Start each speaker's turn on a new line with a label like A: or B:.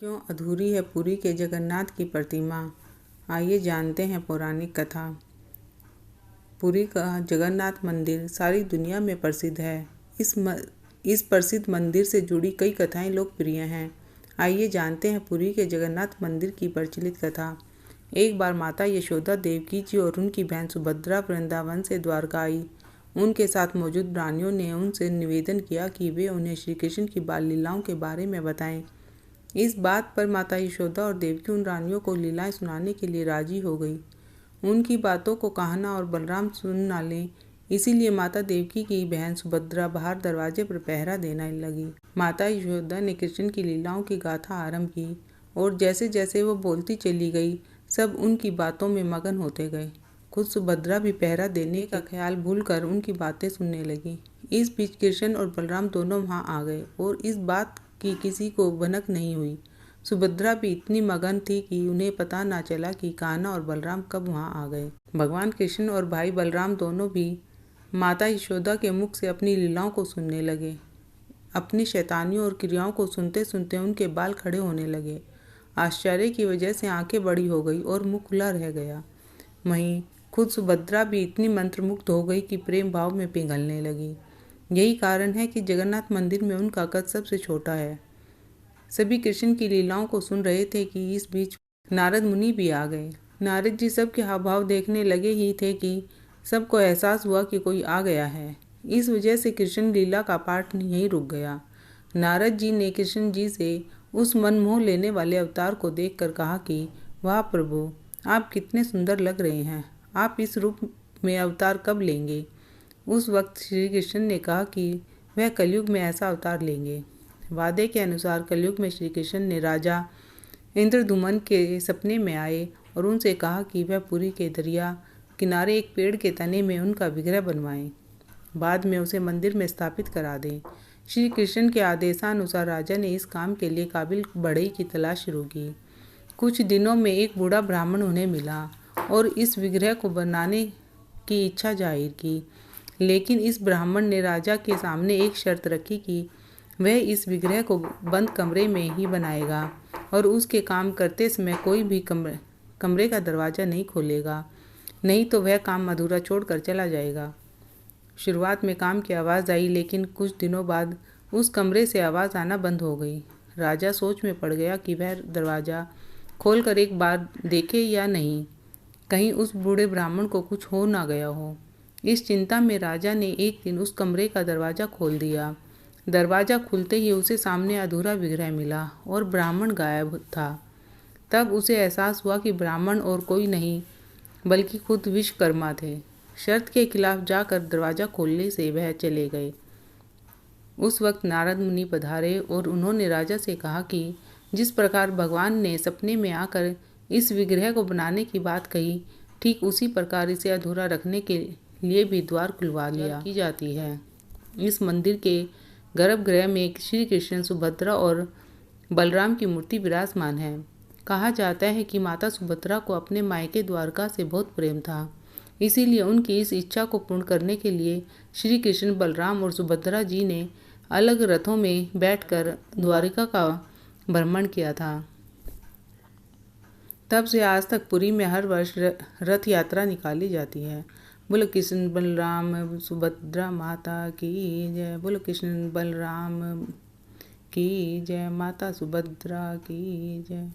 A: क्यों अधूरी है पुरी के जगन्नाथ की प्रतिमा? आइए जानते हैं पौराणिक कथा। पुरी का जगन्नाथ मंदिर सारी दुनिया में प्रसिद्ध है। इस प्रसिद्ध मंदिर से जुड़ी कई कथाएं लोकप्रिय हैं। आइए जानते हैं पुरी के जगन्नाथ मंदिर की प्रचलित कथा। एक बार माता यशोदा देवकी जी और उनकी बहन सुभद्रा वृंदावन से द्वारका आई। उनके साथ मौजूद रानियों ने उनसे निवेदन किया कि वे उन्हें श्री कृष्ण की बाल लीलाओं के बारे में बताएं। इस बात पर माता यशोदा और देवकी उन रानियों को लीलाएं सुनाने के लिए राजी हो गई। उनकी बातों को कान्हा और बलराम सुन ना लें, इसीलिए माता देवकी की बहन सुभद्रा बाहर दरवाजे पर पहरा देने लगी। माता यशोदा ने कृष्ण की लीलाओं की गाथा आरंभ की और जैसे जैसे वो बोलती चली गई, सब उनकी बातों में मगन होते गए। खुद सुभद्रा भी पहरा देने का ख्याल भूलकर उनकी बातें सुनने लगी। इस बीच कृष्ण और बलराम दोनों वहां आ गए और इस बात की किसी को भनक नहीं हुई। सुभद्रा भी इतनी मगन थी कि उन्हें पता ना चला कि कान्हा और बलराम कब वहां आ गए। भगवान कृष्ण और भाई बलराम दोनों भी माता यशोदा के मुख से अपनी लीलाओं को सुनने लगे। अपनी शैतानियों और क्रियाओं को सुनते सुनते उनके बाल खड़े होने लगे। आश्चर्य की वजह से आंखें बड़ी हो गई और मुंह खुला रह गया। वहीं खुद सुभद्रा भी इतनी मंत्रमुग्ध हो गई कि प्रेम भाव में पिघलने लगी। यही कारण है कि जगन्नाथ मंदिर में उनका कद सबसे छोटा है। सभी कृष्ण की लीलाओं को सुन रहे थे कि इस बीच नारद मुनि भी आ गए। नारद जी सबके हाव भाव देखने लगे ही थे कि सबको एहसास हुआ कि कोई आ गया है। इस वजह से कृष्ण लीला का पाठ यहीं रुक गया। नारद जी ने कृष्ण जी से उस मनमोह लेने वाले अवतार को देखकर कहा कि वाह प्रभु, आप कितने सुंदर लग रहे हैं। आप इस रूप में अवतार कब लेंगे? उस वक्त श्री कृष्ण ने कहा कि वह कलयुग में ऐसा अवतार लेंगे। वादे के अनुसार कलयुग में श्री कृष्ण ने राजा इंद्रद्युम्न के सपने में आए और उनसे कहा कि वह पुरी के दरिया किनारे एक पेड़ के तने में उनका विग्रह बनवाएं, बाद में उसे मंदिर में स्थापित करा दें। श्री कृष्ण के आदेशानुसार राजा ने इस काम के लिए काबिल बढ़ई की तलाश शुरू की। कुछ दिनों में एक बूढ़ा ब्राह्मण उन्हें मिला और इस विग्रह को बनाने की इच्छा जाहिर की। लेकिन इस ब्राह्मण ने राजा के सामने एक शर्त रखी कि वह इस विग्रह को बंद कमरे में ही बनाएगा और उसके काम करते समय कोई भी कमरे का दरवाज़ा नहीं खोलेगा, नहीं तो वह काम अधूरा छोड़कर चला जाएगा। शुरुआत में काम की आवाज़ आई, लेकिन कुछ दिनों बाद उस कमरे से आवाज़ आना बंद हो गई। राजा सोच में पड़ गया कि वह दरवाज़ा खोलकर एक बार देखे या नहीं, कहीं उस बूढ़े ब्राह्मण को कुछ हो ना गया हो। इस चिंता में राजा ने एक दिन उस कमरे का दरवाज़ा खोल दिया। दरवाज़ा खुलते ही उसे सामने अधूरा विग्रह मिला और ब्राह्मण गायब था। तब उसे एहसास हुआ कि ब्राह्मण और कोई नहीं बल्कि खुद विश्वकर्मा थे। शर्त के खिलाफ जाकर दरवाज़ा खोलने से वह चले गए। उस वक्त नारद मुनि पधारे और उन्होंने राजा से कहा कि जिस प्रकार भगवान ने सपने में आकर इस विग्रह को बनाने की बात कही, ठीक उसी प्रकार इसे अधूरा रखने के लिए भी द्वार खुलवा लिया की जाती है। इस मंदिर के गर्भगृह में श्री कृष्ण, सुभद्रा और बलराम की मूर्ति विराजमान है। कहा जाता है कि माता सुभद्रा को अपने मायके द्वारका से बहुत प्रेम था, इसीलिए उनकी इस इच्छा को पूर्ण करने के लिए श्री कृष्ण, बलराम और सुभद्रा जी ने अलग रथों में बैठकर द्वारिका का भ्रमण किया था। तब से आज तक पुरी में हर वर्ष रथ यात्रा निकाली जाती है। बोलो कृष्ण बलराम सुभद्रा माता की जय। बोलो कृष्ण बलराम की जय, माता सुभद्रा की जय।